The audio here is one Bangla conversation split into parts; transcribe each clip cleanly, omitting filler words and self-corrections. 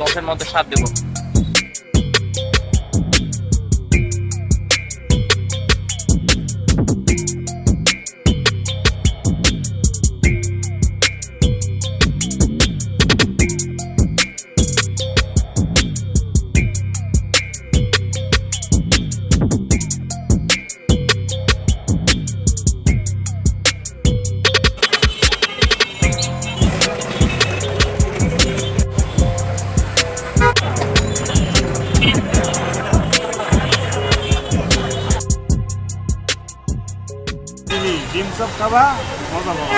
10-এর মধ্যে 7 দেবো। ডিম চপ খাবা, মজা পাবা।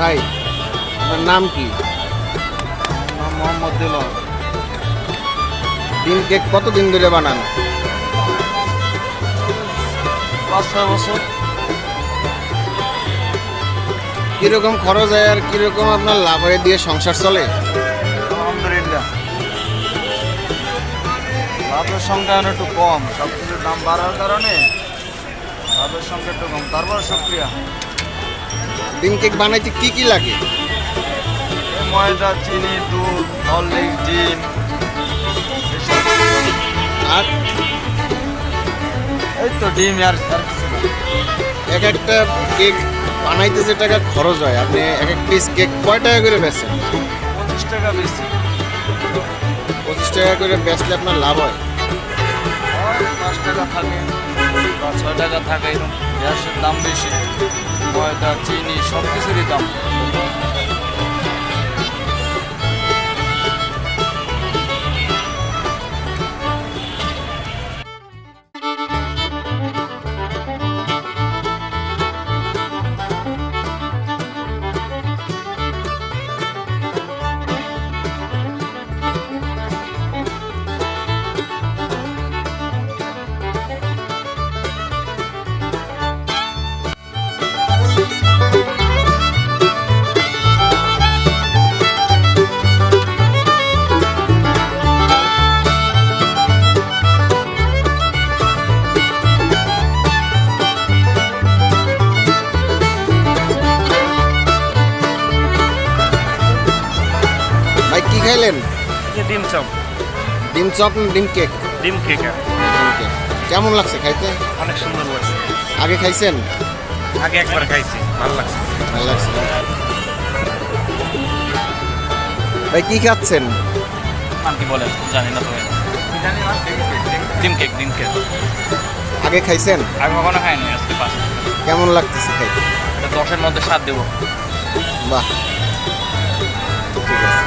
ভাই আপনার নাম কি? নাম মোহাম্মদ দিলর। ডিম কেক কতদিন ধরে বানান? 5-6 বছর। কিরকম খরচ হয় আর কিরকম আপনার লাভ হয়ে দিয়ে সংসার চলে? আলহামদুলিল্লাহ, লাভের সংখ্যা একটু কম, সব কিছুর দাম বাড়ার কারণে লাভের সংখ্যা একটু কম, তারপর শুক্রিয়া। ডিম কেক বানাইতে কি কি লাগে? এই ময়দা, চিনি, দুধ, হরলিক্স, ডিম, এসব। আর এই তো ডিম আর কিছু না। এক একটা কেক বানাইতে যে টাকা খরচ হয়, আপনি এক এক পিস কেক কয় টাকা করে বেচেন? 25 টাকা বেশি। 25 টাকা করে বেচলে আপনার লাভ হয়? 5 টাকা থাকে বা 6 টাকা থাকে। এরকম গ্যাসের দাম বেশি, ময়দা, চিনি সব কিছুরই দাম। ভাই কি খাইলেন? ডিম চপ। ডিম চপ না ডিম কেক? ডিম কেক ডিম কেক কেমন লাগছে খাইতে? অনেক সুন্দর লাগছে। আগে খাইছেন? আগে একবার খাইছি, ভালো লাগছে। ভালো লাগছে। ভাই কি খাচ্ছেন? নাম কি বলেন জানি না, তুমি ডিম কেক। ডিম কেক আগে খাইছেন? আমি কখনো খাইনি, আজকে পাস। কেমন লাগতেছে খাইতে? এটা 10-এর মধ্যে 7 দেবো। বাহ, ঠিক আছে।